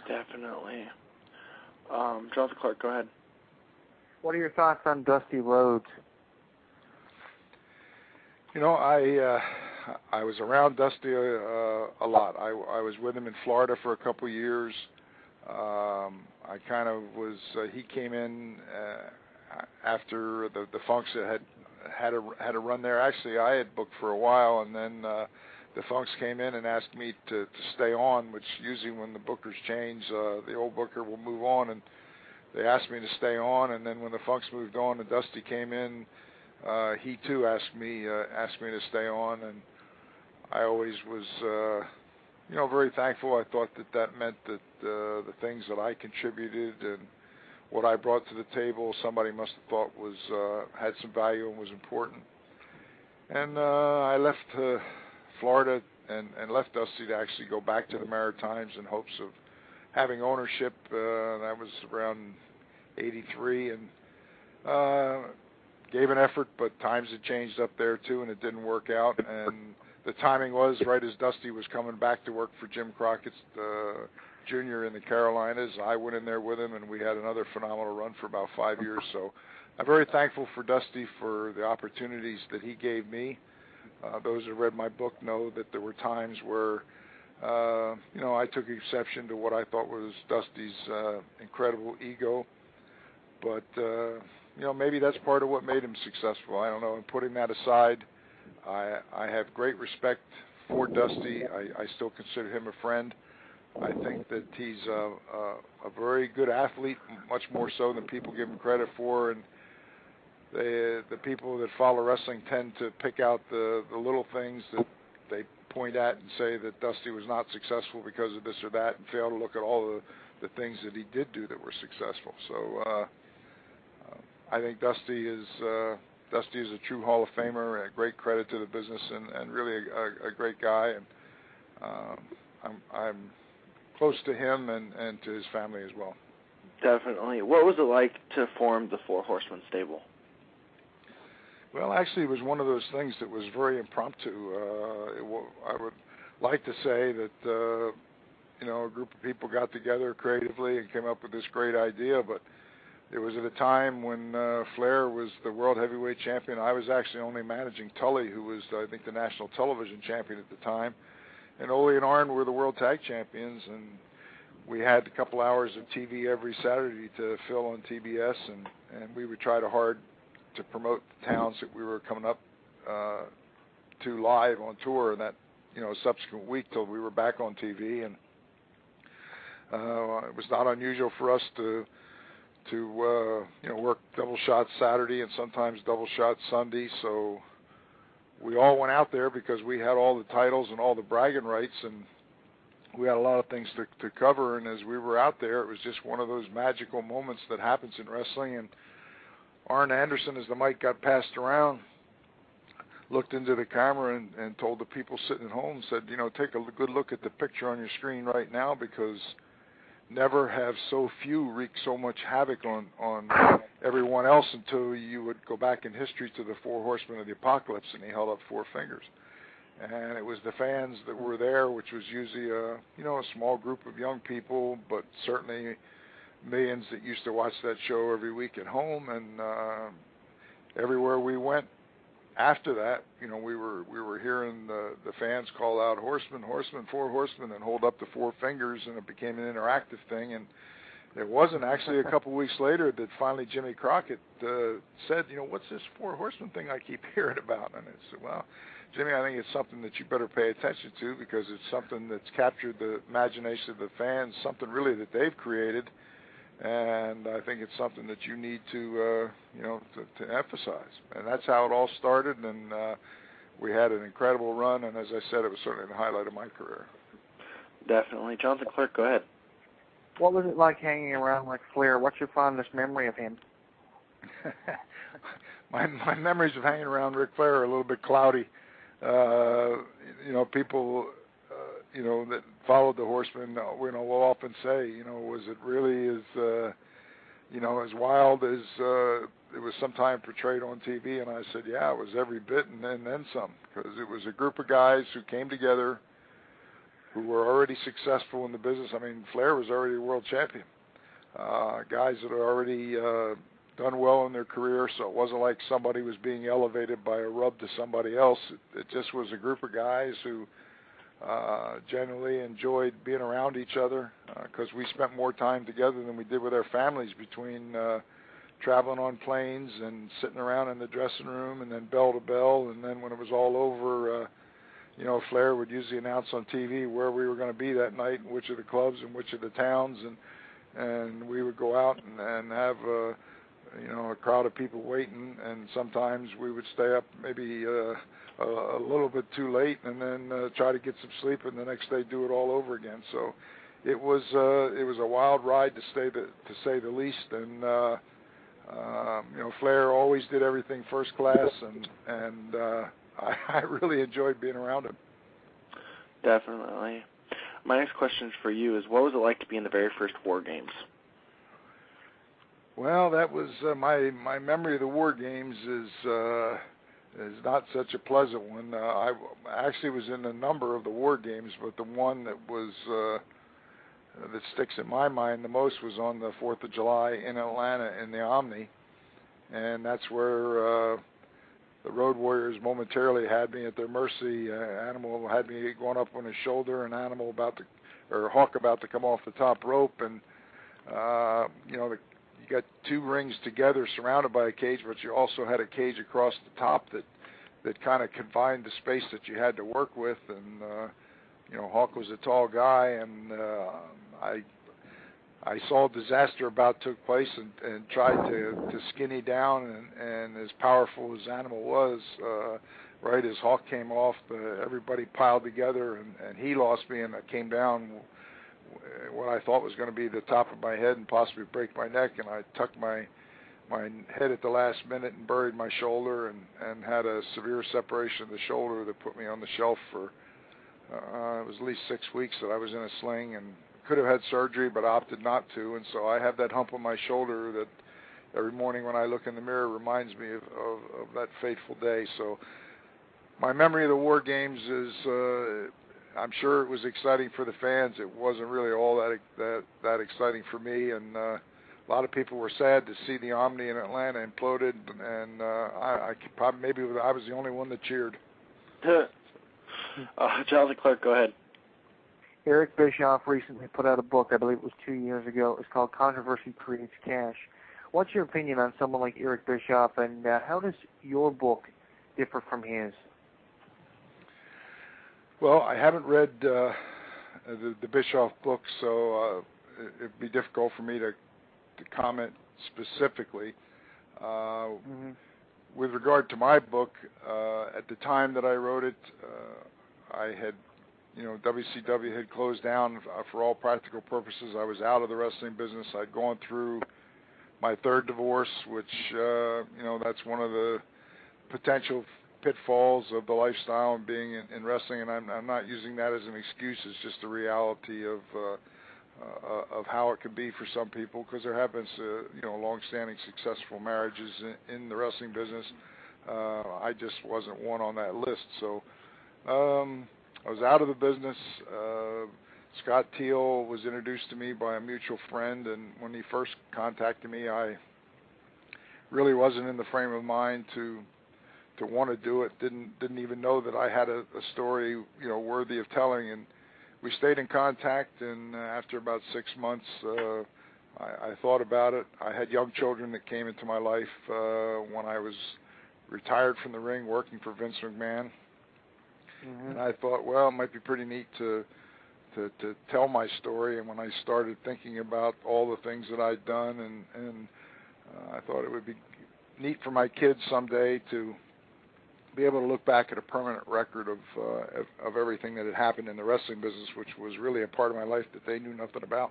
Definitely. Jonathan Clark, go ahead. What are your thoughts on Dusty Rhodes? You know, I was around Dusty a lot. I was with him in Florida for a couple of years. I kind of was. He came in after the Funks had a run there. Actually, I had booked for a while, and then the Funks came in and asked me to stay on. Which usually when the bookers change, the old booker will move on, and they asked me to stay on. And then when the Funks moved on and Dusty came in, he too asked me to stay on, and I always was, very thankful. I thought that meant that the things that I contributed and what I brought to the table, somebody must have thought was had some value and was important. And I left Florida and left Dusty to actually go back to the Maritimes in hopes of having ownership. That was around '83, and gave an effort, but times had changed up there too, and it didn't work out. And the timing was right as Dusty was coming back to work for Jim Crockett's Jr. in the Carolinas. I went in there with him, and we had another phenomenal run for about 5 years. So I'm very thankful for Dusty for the opportunities that he gave me. Those who read my book know that there were times where, I took exception to what I thought was Dusty's incredible ego. But, maybe that's part of what made him successful. I don't know. And putting that aside, I have great respect for Dusty. I still consider him a friend. I think that he's a very good athlete, much more so than people give him credit for. And the people that follow wrestling tend to pick out the little things that they point at and say that Dusty was not successful because of this or that, and fail to look at all the things that he did do that were successful. So I think Dusty is a true Hall of Famer, a great credit to the business, and really a great guy. And I'm close to him and to his family as well. Definitely. What was it like to form the Four Horsemen stable? Well, actually, it was one of those things that was very impromptu. I would like to say that a group of people got together creatively and came up with this great idea, but it was at a time when Flair was the world heavyweight champion. I was actually only managing Tully, who was, I think, the national television champion at the time. And Ole and Arn were the world tag champions. And we had a couple hours of TV every Saturday to fill on TBS. And we would try hard to promote the towns that we were coming up to live on tour. And that, subsequent week till we were back on TV. And it was not unusual for us to work double shots Saturday and sometimes double shots Sunday. So we all went out there because we had all the titles and all the bragging rights, and we had a lot of things to cover. And as we were out there, it was just one of those magical moments that happens in wrestling. And Arn Anderson, as the mic got passed around, looked into the camera and told the people sitting at home, said, take a good look at the picture on your screen right now, because never have so few wreaked so much havoc on everyone else until you would go back in history to the Four Horsemen of the Apocalypse, and he held up four fingers. And it was the fans that were there, which was usually a small group of young people, but certainly millions that used to watch that show every week at home. And everywhere we went after that, we were hearing the fans call out "Horsemen, Horsemen, Four Horsemen," and hold up the four fingers, and it became an interactive thing. And it wasn't actually a couple weeks later that finally Jimmy Crockett said, "What's this Four Horsemen thing I keep hearing about?" And I said, "Well, Jimmy, I think it's something that you better pay attention to, because it's something that's captured the imagination of the fans, something really that they've created. And I think it's something that you need to emphasize." And that's how it all started. And we had an incredible run. And as I said, it was certainly the highlight of my career. Definitely. Jonathan Clark, go ahead. What was it like hanging around Ric Flair? What's your fondest memory of him? My memories of hanging around Ric Flair are a little bit cloudy. People that followed the Horsemen, will often say, was it really as wild as it was sometimes portrayed on TV? And I said, yeah, it was every bit and then some, because it was a group of guys who came together who were already successful in the business. I mean, Flair was already a world champion. Guys that had already done well in their career, so it wasn't like somebody was being elevated by a rub to somebody else. It just was a group of guys who generally enjoyed being around each other because we spent more time together than we did with our families between traveling on planes and sitting around in the dressing room and then bell to bell, and then when it was all over, Flair would usually announce on TV where we were going to be that night, and which of the clubs and which of the towns, and we would go out and have a crowd of people waiting, and sometimes we would stay up maybe a little bit too late and then try to get some sleep, and the next day do it all over again. So it was a wild ride to say the least, and Flair always did everything first class, and I really enjoyed being around him. Definitely. My next question for you is, what was it like to be in the very first War Games? Well, that was my memory of the War Games is not such a pleasant one. I actually was in a number of the War Games, but the one that was that sticks in my mind the most was on the 4th of July in Atlanta in the Omni, and that's where the Road Warriors momentarily had me at their mercy. Animal had me going up on his shoulder, and Hawk about to come off the top rope, and you got two rings together surrounded by a cage, but you also had a cage across the top that kind of confined the space that you had to work with, and Hawk was a tall guy, and I saw disaster about took place and tried to skinny down, and as powerful as Animal was, right as Hawk came off, everybody piled together, and he lost me, and I came down what I thought was going to be the top of my head and possibly break my neck, and I tucked my head at the last minute and buried my shoulder, and had a severe separation of the shoulder that put me on the shelf for it was at least 6 weeks that I was in a sling, and could have had surgery, but opted not to, and so I have that hump on my shoulder that every morning when I look in the mirror reminds me of that fateful day. So my memory of the War Games is, I'm sure it was exciting for the fans. It wasn't really all that exciting for me, and a lot of people were sad to see the Omni in Atlanta imploded, and I was the only one that cheered. Jonathan Clark, go ahead. Eric Bischoff recently put out a book, I believe it was 2 years ago. It was called Controversy Creates Cash. What's your opinion on someone like Eric Bischoff, and how does your book differ from his? Well, I haven't read the Bischoff book, so it'd be difficult for me to comment specifically. With regard to my book, at the time that I wrote it, I had, WCW had closed down for all practical purposes. I was out of the wrestling business. I'd gone through my third divorce, which, that's one of the potential pitfalls of the lifestyle and being in wrestling, and I'm not using that as an excuse. It's just the reality of how it can be for some people, because there have been long-standing successful marriages in the wrestling business. I just wasn't one on that list, so I was out of the business. Scott Teal was introduced to me by a mutual friend, and when he first contacted me, I really wasn't in the frame of mind to want to do it. Didn't even know that I had a story worthy of telling, and we stayed in contact, and after about 6 months I thought about it. I had young children that came into my life when I was retired from the ring working for Vince McMahon, and I thought, well, it might be pretty neat to tell my story. And when I started thinking about all the things that I'd done, and I thought it would be neat for my kids someday to be able to look back at a permanent record of everything that had happened in the wrestling business, which was really a part of my life that they knew nothing about.